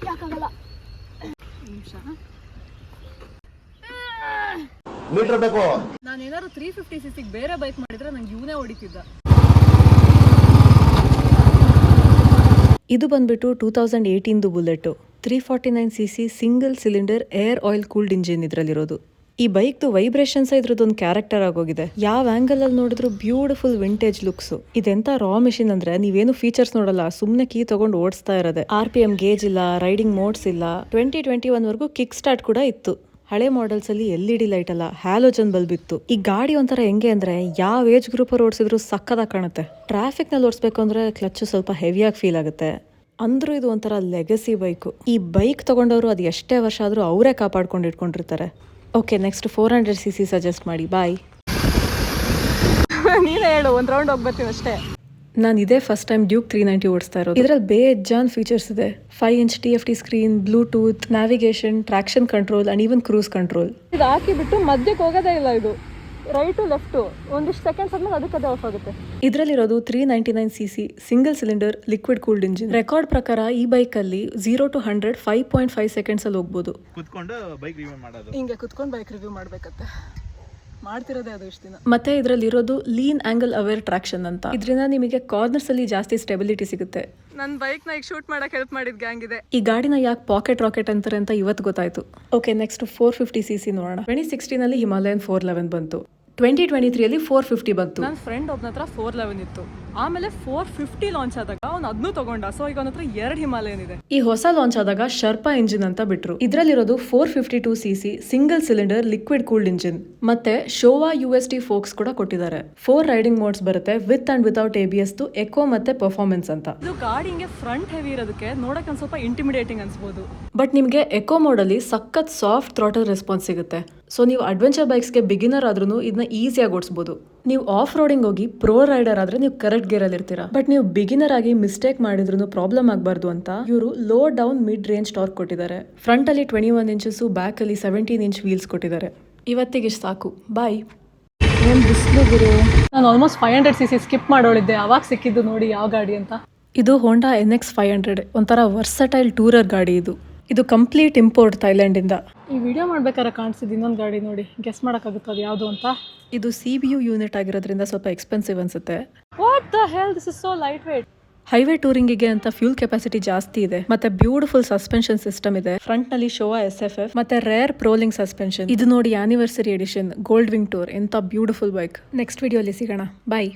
ಯಾಕಾಗಲ್ಲ ನಿಮಿಷ ಮೀಟರ್ ಬೇಕು. ನಾನು ಏನಾದ್ರು 350cc ಬೇರೆ ಬೈಕ್ ಮಾಡಿದ್ರೆ ನಂಗೆ ಇವನೇ ಹೊಡಿತಿದ್ದ. ಇದು ಬಂದ್ಬಿಟ್ಟು 2018 Bullet 349cc single cylinder air oil cooled engine ಇದ್ರಲ್ಲಿರೋದು. ಈ ಬೈಕ್ದು ವೈಬ್ರೇಷನ್ಸ್ ಇದ್ರದ್ದೊಂದು ಕ್ಯಾರೆಕ್ಟರ್ ಆಗೋಗಿದೆ. ಯಾವ ಆಂಗಲ್ ಅಲ್ಲಿ ನೋಡಿದ್ರು ಬ್ಯೂಟಿಫುಲ್ ವಿಂಟೇಜ್ ಲುಕ್ಸ್. ಇದೆಂತ ರಾ ಮಿಷಿನ್ ಅಂದ್ರೆ ನೀವೇನು ಫೀಚರ್ಸ್ ನೋಡಲ್ಲ, ಸುಮ್ನೆ ಕೀ ತಗೊಂಡು ಓಡಿಸ್ತಾ ಇರೋದೆ. RPM ಗೇಜ್ ಇಲ್ಲ, ರೈಡಿಂಗ್ ಮೋಡ್ಸ್ ಇಲ್ಲ. 2021 ವರೆಗೂ ಕಿಕ್ ಸ್ಟಾರ್ಟ್ ಕೂಡ ಇತ್ತು. ಹಳೆ ಮಾಡೆಲ್ಸ್ ಅಲ್ಲಿ LED ಲೈಟ್ ಅಲ್ಲ, ಹ್ಯಾಲೋಜನ್ ಬಲ್ಬ್ ಇತ್ತು. ಈ ಗಾಡಿ ಒಂಥರ ಹೆಂಗೆ ಅಂದ್ರೆ ಯಾವ ಏಜ್ ಗ್ರೂಪ್ ಅವ್ರು ಓಡಿಸಿದ್ರು ಸಕ್ಕದಾಗಿ ಕಾಣುತ್ತೆ. ಟ್ರಾಫಿಕ್ ನಲ್ಲಿ ಓಡಿಸ್ಬೇಕು ಅಂದ್ರೆ ಕ್ಲಚ್ ಸ್ವಲ್ಪ ಹೆವಿಯಾಗಿ ಫೀಲ್ ಆಗುತ್ತೆ. ಅಂದ್ರೂ ಇದು ಒಂಥರ ಲೆಗಸಿ ಬೈಕು. ಈ ಬೈಕ್ ತಗೊಂಡವರು ಅದು ಎಷ್ಟೇ ವರ್ಷ ಆದ್ರೂ ಅವರೇ ಕಾಪಾಡ್ಕೊಂಡು ಇಟ್ಕೊಂಡಿರ್ತಾರೆ. ಓಕೆ, ನೆಕ್ಸ್ಟ್ 400cc ಸಜೆಸ್ಟ್ ಮಾಡಿ. ಬಾಯ್. ನೀನೇ ಹೇಳು, ಒಂದು ರೌಂಡ್ ಹೋಗಿ ಬರ್ತೀನಿ ಅಷ್ಟೇ. ನಾನು ಇದೇ ಫಸ್ಟ್ ಟೈಮ್ ಡ್ಯೂಕ್ 390 ಓಡಿಸ್ತಾ ಇರೋದು. ಇದರಲ್ಲಿ ಬೇಜಾನ್ ಫೀಚರ್ಸ್ ಇದೆ. 5-inch TFT screen, Bluetooth, navigation, traction control and even cruise control. ಇದು ಹಾಕಿಬಿಟ್ಟು ಮಧ್ಯಕ್ಕೆ ಹೋಗೋದೇ ಇಲ್ಲ. ಇದು ರೈಟು ಲೆಫ್ಟು ಒಂದಿಷ್ಟು ಸೆಕೆಂಡ್ಸ್ ಆದ್ಮೇಲೆ ಅದಕ್ಕದೇ ಆಫ್ ಆಗುತ್ತೆ. ಇದರಲ್ಲಿರೋದು 399cc single cylinder liquid cooled engine. Record ಪ್ರಕಾರ ಈ ಬೈಕಲ್ಲಿ 0 to 100 5.5 seconds ಅಲ್ಲಿ ಹೋಗ್ಬೋದು. ಕುತ್ಕೊಂಡು ಬೈಕ್ ರಿವ್ಯೂ ಮಾಡೋದು. ಹಿಂಗೆ ಕುತ್ಕೊಂಡು ಬೈಕ್ ರಿವ್ಯೂ ಮಾಡ್ಬೇಕತ್ತೆ. ಮಾಡ್ತಿರೋದೇ ಅದು ಇಷ್ಟು ದಿನ. ಮತ್ತೆ ಇದರಲ್ಲಿರೋದು ಲೀನ್ ಆಂಗಲ್ ಅವೇರ್ ಟ್ರಾಕ್ಷನ್ ಅಂತ. ಇದರಿಂದ ನಿಮಗೆ ಕಾರ್ನರ್ಸ್ ಅಲ್ಲಿ ಜಾಸ್ತಿ ಸ್ಟೆಬಿಲಿಟಿ ಸಿಗುತ್ತೆ. ನನ್ನ ಬೈಕ್ನ ಈಗ ಶೂಟ್ ಮಾಡಕ್ಕೆ ಹೆಲ್ಪ್ ಮಾಡಿದ ಗ್ಯಾಂಗ್ ಇದೆ. ಈ ಗಾಡಿನ ಯಾಕೆ ಪಾಕೆಟ್ ರಾಕೆಟ್ ಅಂತಾರೆ ಅಂತ ಇವತ್ತು ಗೊತ್ತಾಯ್ತು. ಓಕೆ, ನೆಕ್ಸ್ಟ್ 450cc ನೋಡೋಣ. 2016 ಅಲ್ಲಿ ಹಿಮಾಲಯನ್ 411 ಬಂತು. 2023 ಅಲ್ಲಿ 450 ಬಂತು. ನನ್ನ ಫ್ರೆಂಡ್ ಒಬ್ಬನ ಹತ್ರ 411 ಇತ್ತು. ಆಮೇಲೆ 450 ಲಾಂಚ್ ಆದಾಗ ಅವ್ನು ಅದನ್ನು ತಗೊಂಡ. ಸೊ ಈಗ ಅವನ ಹತ್ರ 2 ಹಿಮಾಲಯನ್ ಇದೆ. ಈ ಹೊಸ ಲಾಂಚ್ ಆದಾಗ ಶರ್ಪಾ ಇಂಜಿನ್ ಅಂತ ಬಿಟ್ರು. ಇದರಲ್ಲಿರೋದು 452cc single cylinder liquid cooled engine. ಮತ್ತೆ ಶೋವಾ UST ಫೋಕ್ಸ್ ಕೂಡ ಕೊಟ್ಟಿದ್ದಾರೆ. 4 ರೈಡಿಂಗ್ ಮೋಡ್ಸ್ ಬರುತ್ತೆ, with and without ABS, eco ಮತ್ತೆ ಪರ್ಫಾರ್ಮೆನ್ಸ್ ಅಂತ. ಇದು ಗಾಡಿ ಹಿಂಗೆ ಫ್ರಂಟ್ ಹೆವಿ ಇರೋದಕ್ಕೆ ನೋಡಕ್ಕೆ ಒಂದು ಸ್ವಲ್ಪ ಇಂಟಿಮಿಡೇಟಿಂಗ್ ಅನ್ಸ್ಬೋದು. ಬಟ್ ನಿಮಗೆ ಎಕೋ ಮೋಡ್ ಅಲ್ಲಿ ಸಖತ್ ಸಾಫ್ಟ್ ಥ್ರಾಟಲ್ ರೆಸ್ಪಾನ್ಸ್ ಸಿಗುತ್ತೆ. ಸೊ ನೀವು ಅಡ್ವೆಂಚರ್ ಬೈಕ್ಸ್ಗೆ ಬಿಗಿನರ್ ಆದ್ರೂ ಇದನ್ನ ಈಸಿಯಾಗಿ ಓಡಿಸಬಹುದು. ನೀವು ಆಫ್ ರೋಡಿಂಗ್ ಹೋಗಿ ಪ್ರೋ ರೈಡರ್ ಆದ್ರೆ ನೀವು ಕರೆಕ್ಟ್ ಗೇರ್ ಅಲ್ಲಿ ಇರ್ತೀರಾ. ಬಟ್ ನೀವು ಬಿಗಿನರ್ ಆಗಿ ಮಿಸ್ಟೇಕ್ ಮಾಡಿದ್ರು ಪ್ರಾಬ್ಲಮ್ ಆಗಬಾರ್ದು ಅಂತ ಇವರು low down mid range torque ಕೊಟ್ಟಿದ್ದಾರೆ. ಫ್ರಂಟ್ ಅಲ್ಲಿ 21 ಇಂಚಸ್, ಬ್ಯಾಕ್ ಅಲ್ಲಿ 17 ಇಂಚ್ ವೀಲ್ಸ್ ಕೊಟ್ಟಿದ್ದಾರೆ. ಇವತ್ತಿಗೆ ಸಾಕು, ಬಾಯ್. ಏನು ಬಿಸಿಲು ಗುರು. ನಾನು ಆಲ್ಮೋಸ್ಟ್ 500cc ಸ್ಕಿಪ್ ಮಾಡೋಳಿದ್ದೆ. ಅವಾಗ ಸಿಕ್ಕಿದ್ದು ನೋಡಿ ಯಾವ ಗಾಡಿ ಅಂತ. ಇದು ಹೋಂಡಾ NX 500. ಒಂಥರ ವರ್ಸಟೈಲ್ ಟೂರರ್ ಗಾಡಿ ಇದು. ಇದು ಕಂಪ್ಲೀಟ್ ಇಂಪೋರ್ಟ್ ಥೈಲ್ಯಾಂಡಿಂದ. ಈ ವಿಡಿಯೋ ಮಾಡ್ಬೇಕಾದ್ರೆ ಕಾಣಿಸಿದ್ದು ಇನ್ನೊಂದು ಗಾಡಿ ನೋಡಿ, ಗೆಸ್ ಮಾಡೋಕ್ಕಾಗುತ್ತೆ ಅದು ಯಾವುದು ಅಂತ. ಇದು CBU ಯೂನಿಟ್ ಆಗಿರೋದ್ರಿಂದ ಸ್ವಲ್ಪ ಎಕ್ಸ್ಪೆನ್ಸಿವ್ ಅನ್ಸುತ್ತೆ. What the hell, this is so light weight. Highway ಟೂರಿಂಗಿಗೆ ಅಂತ ಫ್ಯೂಲ್ ಕೆಪಾಸಿಟಿ ಜಾಸ್ತಿ ಇದೆ. ಮತ್ತೆ ಬ್ಯೂಟಿಫುಲ್ ಸಸ್ಪೆನ್ಷನ್ ಸಿಸ್ಟಮ್ ಇದೆ. ಫ್ರಂಟ್ ನಲ್ಲಿ ಶೋವಾ SFF ಮತ್ತೆ ರೇರ್ ಪ್ರೋಲಿಂಗ್ ಸಸ್ಪೆನ್ಷನ್. ಇದು ನೋಡಿ anniversary edition Gold Wing tour. ಎಂತ ಬ್ಯೂಟಿಫುಲ್ ಬೈಕ್. ನೆಕ್ಸ್ಟ್ ವಿಡಿಯೋಲಿ ಸಿಗೋಣ. ಬಾಯ್.